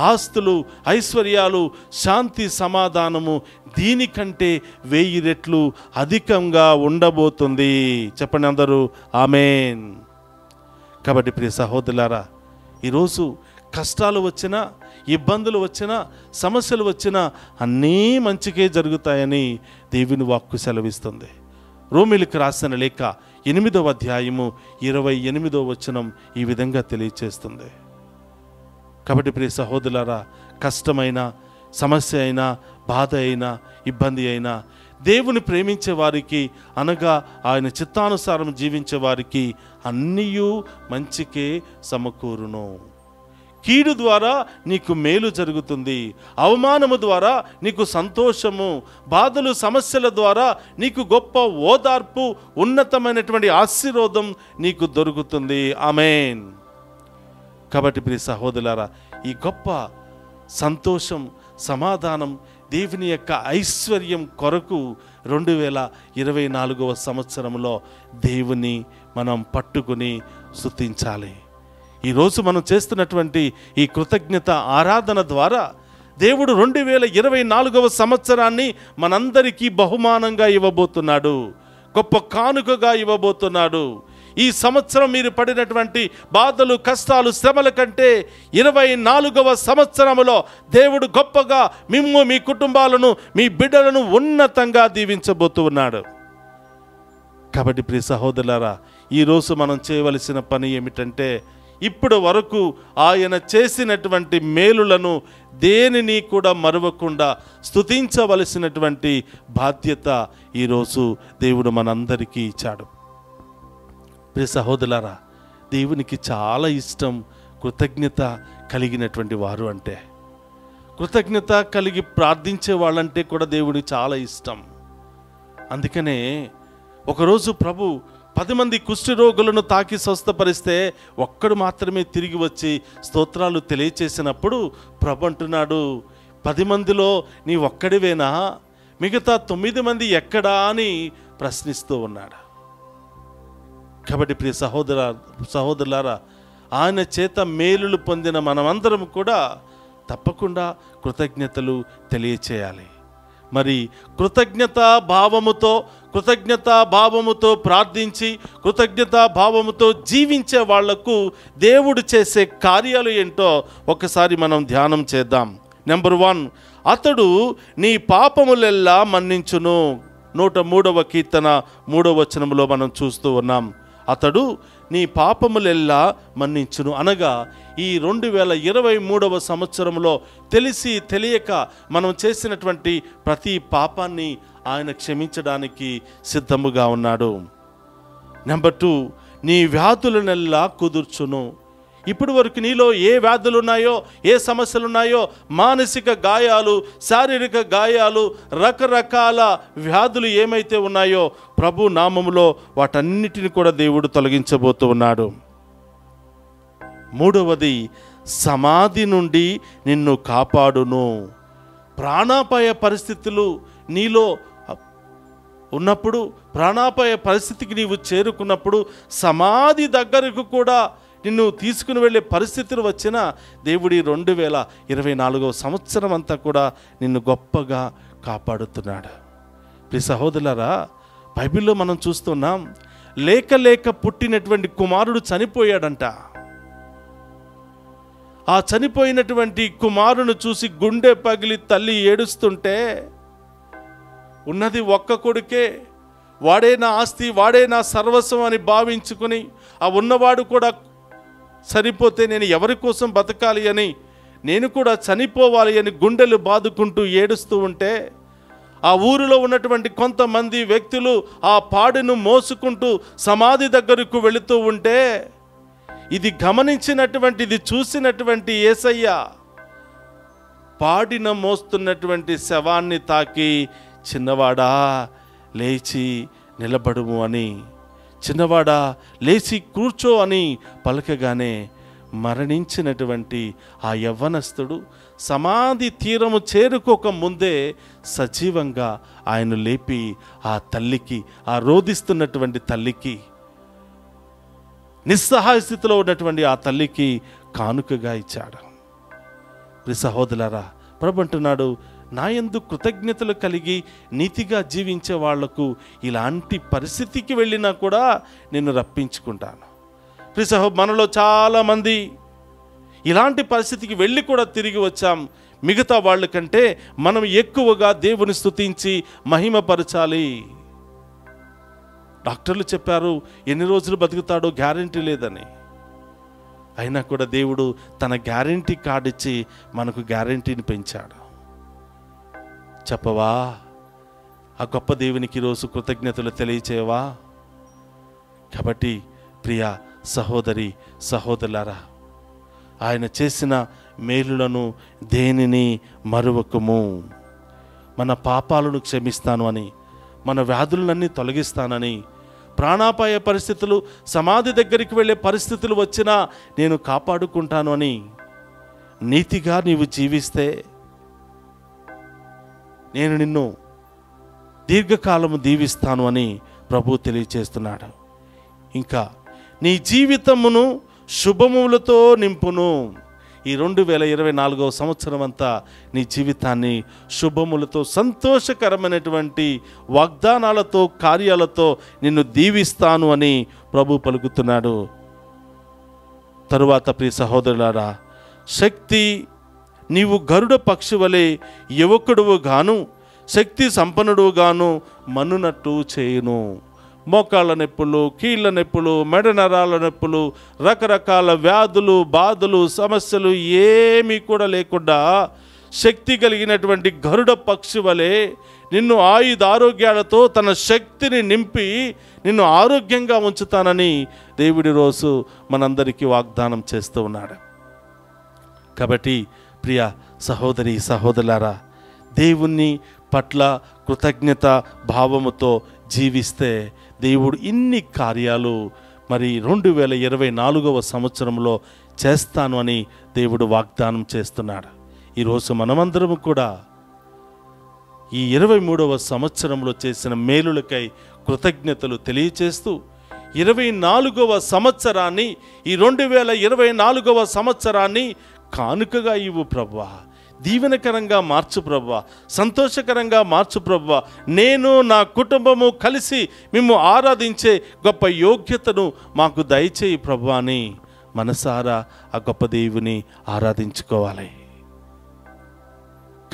ఆస్తులు, ఐశ్వర్యాలు, శాంతి, సమాధానము దీనికంటే 1000 రెట్లు అధికంగా ఉండబోతుంది. చెప్పండి అందరూ ఆమేన్. కాబట్టి ప్రియ సహోదరులారా, ఈరోజు కష్టాలు వచ్చినా, ఇబ్బందులు వచ్చినా, సమస్యలు వచ్చినా అన్నీ మంచికే జరుగుతాయని దేవుని వాక్కు సెలవిస్తుంది. రోమీయులకు రాసిన లేఖ 8వ అధ్యాయము 28వ వచనం ఈ విధంగా తెలియచేస్తుంది. కాబట్టి ప్రియ సహోదరులారా, కష్టమైన, సమస్య అయినా, బాధ అయినా, ఇబ్బంది అయినా, దేవుని ప్రేమించే వారికి, అనగా ఆయన చిత్తానుసారం జీవించే వారికి అన్నీ మంచికే సమకూరును. కీడు ద్వారా నీకు మేలు జరుగుతుంది, అవమానము ద్వారా నీకు సంతోషము, బాధలు, సమస్యల ద్వారా నీకు గొప్ప ఓదార్పు, ఉన్నతమైనటువంటి ఆశీర్వాదం నీకు దొరుకుతుంది. ఆమేన్. కాబట్టి ప్రియ సహోదరులారా, ఈ గొప్ప సంతోషం, సమాధానం, దేవుని యొక్క ఐశ్వర్యం కొరకు 2024వ సంవత్సరంలో దేవుని మనం పట్టుకుని స్తుతించాలి. ఈరోజు మనం చేస్తున్నటువంటి ఈ కృతజ్ఞత ఆరాధన ద్వారా దేవుడు 2024వ సంవత్సరాన్ని మనందరికీ బహుమానంగా ఇవ్వబోతున్నాడు, గొప్ప కానుకగా ఇవ్వబోతున్నాడు. ఈ సంవత్సరం మీరు పడినటువంటి బాధలు, కష్టాలు, శ్రమల కంటే 24వ సంవత్సరంలో దేవుడు గొప్పగా మిమ్ము, మీ కుటుంబాలను, మీ బిడ్డలను ఉన్నతంగా దీవించబోతున్నాడు. కాబట్టి ప్రియ సహోదరులారా, ఈరోజు మనం చేయవలసిన పని ఏమిటంటే, ఇప్పటి వరకు ఆయన చేసినటువంటి మేలులను దేనిని కూడా మరవకుండా స్తుతించవలసినటువంటి బాధ్యత ఈరోజు దేవుడు మనందరికీ ఇచ్చాడు. ప్రియ సహోదరులారా, దేవునికి చాలా ఇష్టం కృతజ్ఞత కలిగినటువంటి వారు అంటే. కృతజ్ఞత కలిగి ప్రార్థించే వాళ్ళంటే కూడా దేవుడికి చాలా ఇష్టం. అందుకనే ఒకరోజు ప్రభు 10 మంది కుష్టి రోగులను తాకి స్వస్థపరిస్తే ఒక్కడు మాత్రమే తిరిగి వచ్చి స్తోత్రాలు తెలియచేసినప్పుడు ప్రభు అంటున్నాడు, 10 మందిలో నీ ఒక్కడివేనా, మిగతా 9 మంది ఎక్కడా అని ప్రశ్నిస్తూ ఉన్నాడు. కాబట్టి ప్రియ సహోదరులారా, ఆయన చేత మేలులు పొందిన మనమందరం కూడా తప్పకుండా కృతజ్ఞతలు తెలియచేయాలి. మరి కృతజ్ఞతా భావముతో ప్రార్థించి కృతజ్ఞతా భావముతో జీవించే వాళ్లకు దేవుడు చేసే కార్యాలు ఏంటో ఒకసారి మనం ధ్యానం చేద్దాం. నెంబర్ 1, అతడు నీ పాపములెల్లా మన్నించును. 103వ కీర్తన 3వ వచనంలో మనం చూస్తూ ఉన్నాం. అతడు నీ పాపములెల్లా మన్నించును అనగా ఈ 2023వ సంవత్సరంలో తెలిసి తెలియక మనం చేసినటువంటి ప్రతి పాపాన్ని ఆయన క్షమించడానికి సిద్ధముగా ఉన్నాడు. నెంబర్ 2, నీ వ్యాధులనెల్లా కుదుర్చును. ఇప్పటి వరకు నీలో ఏ వ్యాధులు ఉన్నాయో, ఏ సమస్యలు ఉన్నాయో, మానసిక గాయాలు, శారీరక గాయాలు, రకరకాల వ్యాధులు ఏమైతే ఉన్నాయో ప్రభు నామములో వాటన్నిటిని కూడా దేవుడు తొలగించబోతూ ఉన్నాడు. 3వది, సమాధి నుండి నిన్ను కాపాడును. ప్రాణాపాయ పరిస్థితులు నీలో ఉన్నప్పుడు, ప్రాణాపాయ పరిస్థితికి నీవు చేరుకున్నప్పుడు, సమాధి దగ్గరకు కూడా నిన్ను తీసుకుని వెళ్ళే పరిస్థితులు వచ్చినా దేవుడి 2024వ సంవత్సరం అంతా కూడా నిన్ను గొప్పగా కాపాడుతున్నాడు. ప్రియ సహోదరులారా, బైబిల్లో మనం చూస్తున్నాం, లేక పుట్టినటువంటి కుమారుడు చనిపోయాడంట. ఆ చనిపోయినటువంటి కుమారుని చూసి గుండె పగిలి తల్లి ఏడుస్తుంటే, ఉన్నది ఒక్క కొడుకే, వాడే నా ఆస్తి, వాడే నా సర్వస్వం అని భావించుకుని, ఆ ఉన్నవాడు కూడా చనిపోతే నేను ఎవరి కోసం బతకాలి అని, నేను కూడా చనిపోవాలి అని గుండెలు బాదుకుంటూ ఏడుస్తూ ఉంటే, ఆ ఊరిలో ఉన్నటువంటి కొంతమంది వ్యక్తులు ఆ పాడును మోసుకుంటూ సమాధి దగ్గరకు వెళుతూ ఉంటే, ఇది గమనించినటువంటి, ఇది చూసినటువంటి యేసయ్య పాడిన మోస్తున్నటువంటి శవాన్ని తాకి, చిన్నవాడా లేచి నిలబడుము అని, చిన్నవాడా లేచి కూర్చో అని పలకగానే మరణించినటువంటి ఆ యవ్వనస్తుడు సమాధి తీరము చేరుకోక ముందే సజీవంగా ఆయన లేపి ఆ తల్లికి, ఆ రోదిస్తున్నటువంటి తల్లికి, నిస్సహాయ స్థితిలో ఉన్నటువంటి ఆ తల్లికి కానుకగా ఇచ్చాడు. ప్రియ సహోదరులారా, ప్రభు అంటున్నాడు, నా యందు కృతజ్ఞతలు కలిగి నీతిగా జీవించే వాళ్లకు ఇలాంటి పరిస్థితికి వెళ్ళినా కూడా నేను రప్పించుకుంటాను. ప్రియ మనలో చాలామంది ఇలాంటి పరిస్థితికి వెళ్ళి కూడా తిరిగి వచ్చాం. మిగతా వాళ్ళకంటే మనం ఎక్కువగా దేవుని స్తుతించి మహిమపరచాలి. డాక్టర్లు చెప్పారు ఎన్ని రోజులు బతుకుతాడో గ్యారెంటీ లేదని, అయినా కూడా దేవుడు తన గ్యారెంటీ కార్డు ఇచ్చి మనకు గ్యారెంటీని పెంచాడు. చెప్పవా ఆ గొప్ప దేవునికి ఈరోజు కృతజ్ఞతలు తెలియచేవా? కాబట్టి ప్రియ సహోదరి సహోదరులారా, ఆయన చేసిన మేలులను దేనిని మరువకము. మన పాపాలను క్షమిస్తాను అని, మన వ్యాధులన్నీ తొలగిస్తానని, ప్రాణాపాయ పరిస్థితులు, సమాధి దగ్గరికి వెళ్ళే పరిస్థితులు వచ్చినా నేను కాపాడుకుంటాను అని నీతిగా నీవు జీవిస్తే నేను నిన్ను దీర్ఘకాలము దీవిస్తాను అని ప్రభు తెలియచేస్తున్నాడు. ఇంకా నీ జీవితమును శుభములతో నింపును. ఈ 2024వ సంవత్సరం అంతా నీ జీవితాన్ని శుభములతో, సంతోషకరమైనటువంటి వాగ్దానాలతో, కార్యాలతో నిన్ను దీవిస్తాను అని ప్రభు పలుకుతున్నాడు. తరువాత ప్రియ సహోదరులారా, శక్తి, నీవు గరుడ పక్షి వలె యువకుడువు గాను శక్తి సంపన్నుడువు గాను మన్నునట్టు చేయును. మోకాళ్ళ నొప్పులు, కీళ్ళ నొప్పులు, మెడ నరాల నొప్పులు, రకరకాల వ్యాధులు, బాధలు, సమస్యలు ఏమీ కూడా లేకుండా శక్తి కలిగినటువంటి గరుడ పక్షి వలె నిన్ను ఆరోగ్యాలతో తన శక్తిని నింపి నిన్ను ఆరోగ్యంగా ఉంచుతానని దేవుడి రోజు మనందరికీ వాగ్దానం చేస్తూ ఉన్నాడు. కాబట్టి ప్రియ సహోదరి సహోదరులారా, దేవుని పట్ల కృతజ్ఞత భావముతో జీవిస్తే దేవుడు ఇన్ని కార్యాలు మరి 2024వ సంవత్సరంలో చేస్తాను అని దేవుడు వాగ్దానం చేస్తున్నాడు. ఈరోజు మనమందరము కూడా ఈ 23వ సంవత్సరంలో చేసిన మేలులకై కృతజ్ఞతలు తెలియచేస్తూ 24వ సంవత్సరాన్ని, ఈ 2024వ సంవత్సరాన్ని కానుకగా ఇవ్వు ప్రభువా, దీవెనకరంగా మార్చు ప్రభువా, సంతోషకరంగా మార్చు ప్రభువా. నేను నా కుటుంబము కలిసి మేము ఆరాధించే గొప్ప యోగ్యతను మాకు దయచేయి ప్రభువా అని మనసారా ఆ గొప్ప దేవుని ఆరాధించుకోవాలి.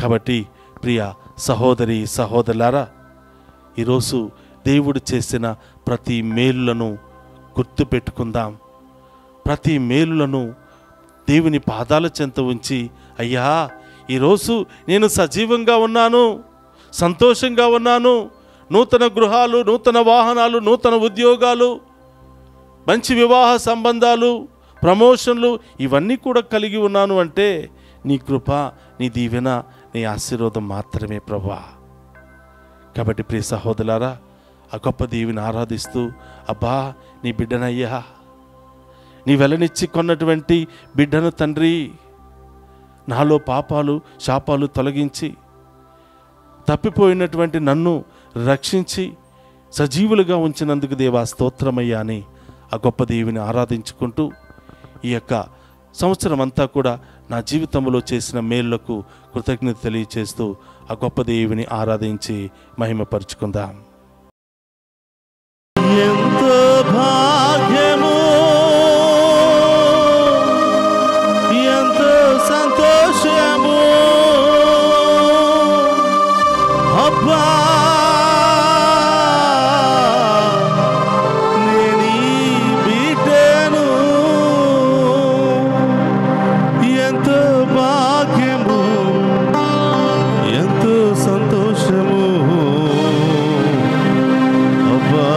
కాబట్టి ప్రియ సహోదరి సహోదరులారా, ఈరోజు దేవుడు చేసిన ప్రతి మేలులను గుర్తుపెట్టుకుందాం. ప్రతి మేలులను దేవుని పాదాల చెంత ఉంచి, అయ్యా ఈరోజు నేను సజీవంగా ఉన్నాను, సంతోషంగా ఉన్నాను, నూతన గృహాలు, నూతన వాహనాలు, నూతన ఉద్యోగాలు, మంచి వివాహ సంబంధాలు, ప్రమోషన్లు ఇవన్నీ కూడా కలిగి ఉన్నాను అంటే నీ కృప, నీ దీవెన, నీ ఆశీర్వాదం మాత్రమే ప్రభువా. కాబట్టి ప్రియ సహోదరులారా, ఆ గొప్ప దేవుని ఆరాధిస్తూ, అబ్బా నీ బిడ్డనయ్యా, నీ వెలనిచ్చి కొన్నటువంటి బిడ్డను తండ్రి, నాలో పాపాలు శాపాలు తొలగించి తప్పిపోయినటువంటి నన్ను రక్షించి సజీవులుగా ఉంచినందుకు దేవా స్తోత్రమయ్యా అని ఆ గొప్ప దేవుని ఆరాధించుకుంటూ, ఈ యొక్క సంవత్సరం అంతా కూడా నా జీవితంలో చేసిన మేళ్లకు కృతజ్ఞత తెలియచేస్తూ ఆ గొప్ప దేవుని ఆరాధించి మహిమపరుచుకుందాం. ఎంతో భాగ్యము, ఎంతో సంతోషము అబ్బా, నేను బిడ్డను. ఎంతో భాగ్యము, ఎంతో సంతోషము అబ్బా,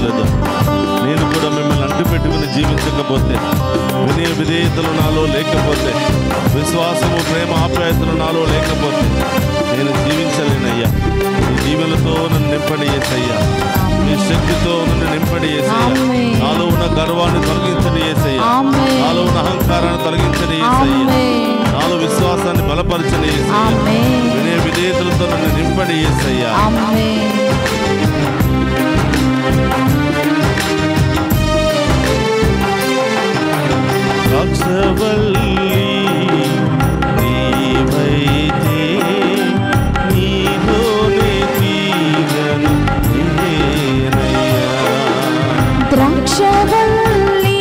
జీవించలేదో, నేను కూడా మిమ్మల్ని అంటుపెట్టుకుని జీవించకపోతే, వినయ విధేయతలు నాలో లేకపోతే, విశ్వాసము ప్రేమ ఆప్యాయతలు నాలో లేకపోతే నేను జీవించలేనయ్యా. నీ దీవెనలతో నన్ను నింపడి యేసయ్యా, నీ శక్తితో నన్ను నింపడి యేసయ్యా. నాలో ఉన్న గర్వాన్ని తొలగించడి యేసయ్యా, నాలో ఉన్న అహంకారాన్ని తొలగించడి యేసయ్యా, నాలో విశ్వాసాన్ని బలపరచడి యేసయ్యా, వినయ విధేయతలతో నన్ను నింపడి యేసయ్యా. ద్రాక్షవల్లి నీవైతే నీలోనే తీగను నేనయ్యా. ద్రాక్షవల్లి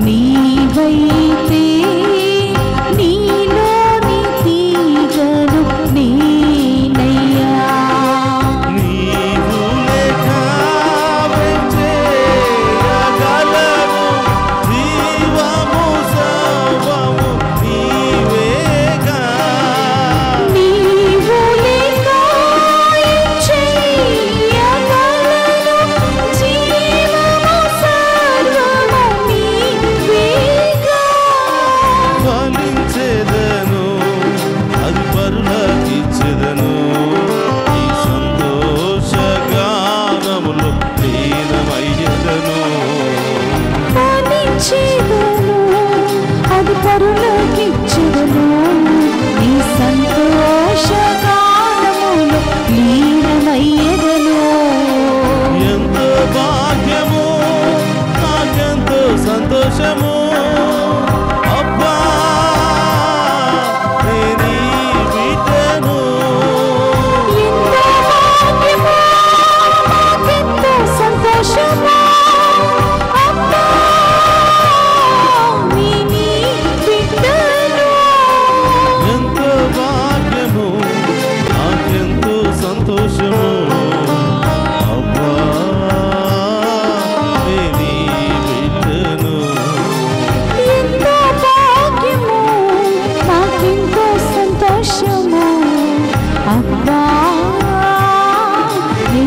నీవైతే నీలోని తీగను నేనయ్యా. నీవు లేక వెంచేయగలను, జీవము సర్వము నీవేగా. నీవు లేక చేయగలను, జీవము సర్వము నీవేగా. ఫలించెదను, అది పరులకిచ్చెదను, ఈ సంతోషగానములు లీనమయ్యెదను. ఫలించెదను, అది పరులకిచ్చెదను, నీ సంతోషగానములో లీనమయ్యెదను. ఎంతో భాగ్యము, నాకెంతో సంతోషము, అబ్బా నేనీ బిడ్డను. ఎంతో భాగ్యము, నాకెంతో సంతోషము, అబ్బా నీ బిడ్డను. ఎంతో భాగ్యము, నాకెంతో సంతోషము, అబ్బా నేనీ బిడ్డను. ఎంతో భాగ్యము, నాకెంతో సంతోషము, అబ్బా నీ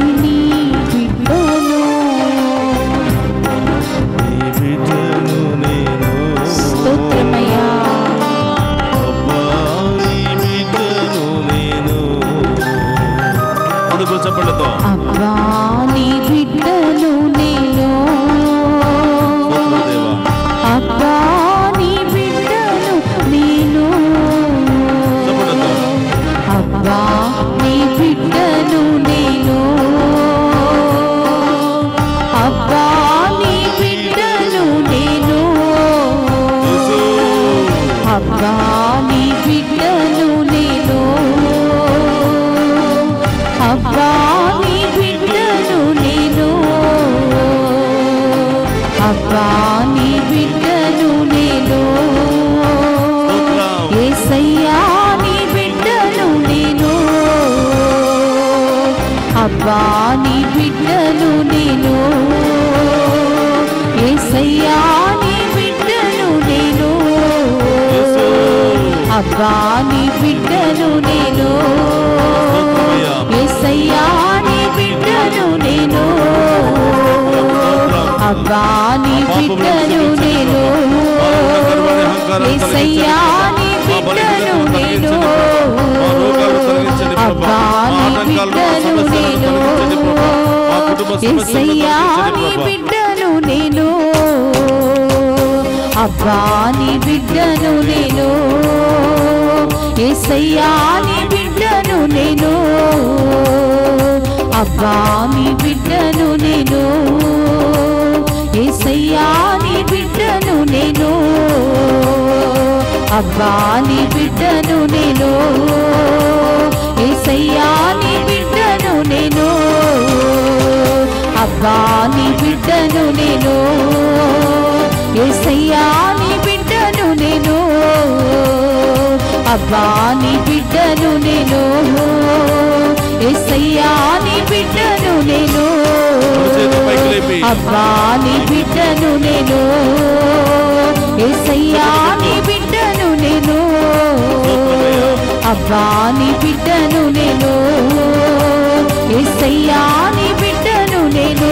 బిడ్డను. నీ బిడ్డను నేను, స్తోత్రమయ్యా. అబ్బా నీ బిడ్డను నేను. అందుకు చెప్పలతో అబ్బా నీ బిడ్డను నేను, దేవా అబ్బా నీ బిడ్డను నేను, చెప్పలతో అబ్బా నీ బిడ్డను నేను, అబ్బా నీ బిడ్డను నేను, అబ్బా నీ బిడ్డను నేను, అబ్బా నీ బిడ్డను నేను, అబ్బా నీ బిడ్డను నేను, యేసయ్యా నీ బిడ్డను నేను, అబ్బా నీ బిడ్డను నేను, యేసయ్యా నీ బిడ్డను నేను, అబ్బా నీ బిడ్డను నేను, యేసయ్యా నీ బిడ్డను నేను, అబ్బా నీ బిడ్డను నేను, యేసయ్యా నీ బిడ్డను నేను, అబ్బా నీ బిడ్డను నేను, యేసయ్యా నీ బిడ్డను నేను, అబ్బా నీ బిడ్డను నేను, యేసయ్యా నీ బిడ్డను నేను, అబ్బా నీ బిడ్డను నేను, యేసయ్యా నీ బిడ్డను నేను, అబ్బా నీ బిడ్డను నేను, యేసయ్యా నీ బిడ్డను నేను, అబ్బా నీ బిడ్డను నేను, యేసయ్యా నీ బిడ్డను నేను, అబ్బా నీ బిడ్డను నేను, యేసయ్యా నీ బిడ్డను నేను, అబ్బా నీ బిడ్డను నేను, యేసయ్యా నీ బిడ్డను నేను, అబ్బా నీ బిడ్డను నేను, యేసయ్యా నీ బిడ్డను నేను,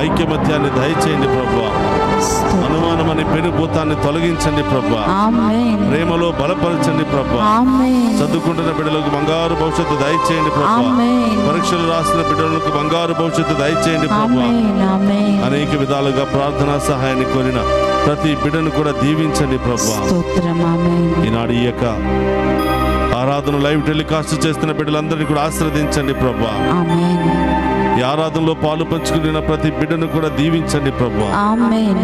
ఐక్యమత్యాన్ని దయచేయండి ప్రభా. అనుమానం అనే పెనుభూతాన్ని తొలగించండి ప్రభా. ఆమేన్. ప్రేమలో బలపరచండి ప్రభా. ఆమేన్. చదువుకుంటున్న బిడ్డలకు బంగారు భవిష్యత్తు దయచేయండి ప్రభా. ఆమేన్. పరీక్షలు రాసిన బిడ్డలకు బంగారు భవిష్యత్తు దయచేయండి ప్రభా. ఆమేన్. ఆమేన్. అనేక విధాలుగా ప్రార్థనా సహాయాన్ని కోరిన ప్రతి బిడ్డను కూడా దీవించండి ప్రభా. స్తోత్రం. ఆమేన్. ఈనాడు ఈ యొక్క ఆరాధన లైవ్ టెలికాస్ట్ చేస్తున్న బిడ్డలందరినీ కూడా ఆశీర్వదించండి ప్రభా. ఆమేన్. ఈ ఆరాధనలో పాలు పంచుకున్న ప్రతి బిడ్డను కూడా దీవించండి ప్రభా. ఆమేన్.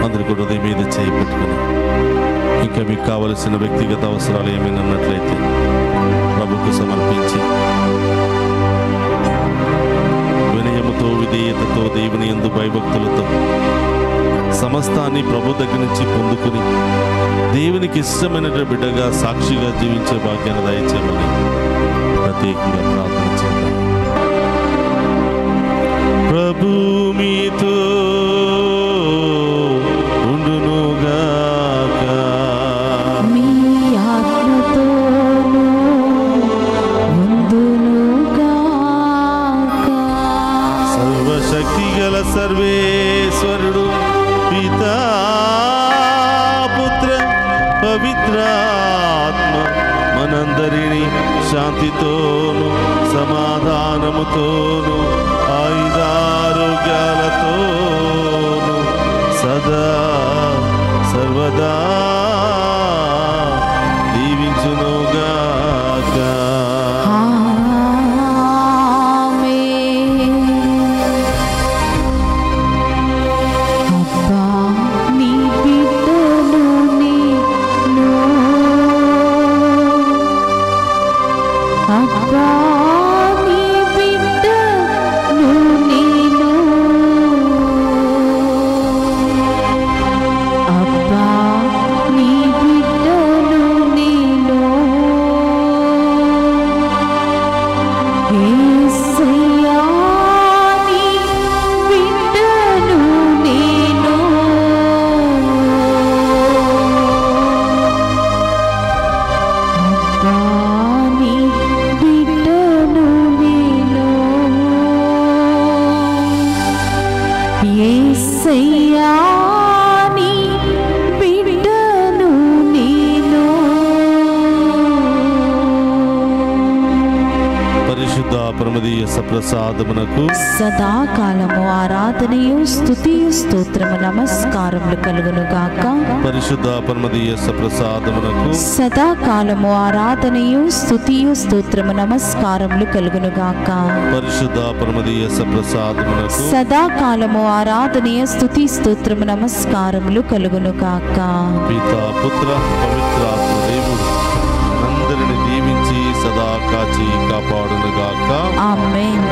అందరి కూడా హృదయం మీద చేయి పెట్టుకుని ఇంకా మీకు కావలసిన వ్యక్తిగత అవసరాలు ఏమైనా ఉన్నట్లయితే ప్రభుకు సమర్పించి వినయముతో విధేయతతో దేవుని యందు భయభక్తులతో సమస్తాన్ని ప్రభు దగ్గర నుంచి పొందుకుని దేవునికి ఇష్టమైన బిడ్డగా సాక్షిగా జీవించే భాగ్యాన్ని దయచేయమని ప్రత్యేకంగా ప్రార్థన చేద్దాం. ప్రభు మీతో ఉండునుగాక. మీ ఆత్మతోను ఉండునుగాక. సర్వశక్తి గల సర్వేశ్వరుడు పితా పుత్ర పవిత్రాత్మ మనందరినీ శాంతితోను సమాధానముతోను ఆయుధారోగ్యాలతోను సదా సర్వదా దీవించునుగాక. ఆమేన్. అబ్బా నీ బిడ్డను నేను, అబ్బా నీ బిడ్డను నేను, అబ్బా నీ బిడ్డను నేను, యేసయ్యా నీ బిడ్డను నేను, అబ్బా నీ బిడ్డను నేను, యేసయ్యా నీ బిడ్డను నేను. పరిశుద్ధ ప్రమదీయ సప్రసాదమునకు సదాకాలము ఆరాధనయు స్తుతియు స్తోత్రము నమస్కారములు కలుగును గాక. పరిశుద్ధ పరమదీయ సప్రసాదమునకు సదాకాలము ఆరాధనయు స్తుతియు స్తోత్రము నమస్కారములు కలుగును గాక. పరిశుద్ధ పరమదీయ సప్రసాదమునకు సదాకాలము ఆరాధనీయ స్తుతి స్తోత్రము నమస్కారములు కలుగును గాక. పితా పుత్ర పవిత్రాత్మ దేవుడు అందరిని దీవించి సదా కాచి కాపాడునుగాక. ఆమేన్.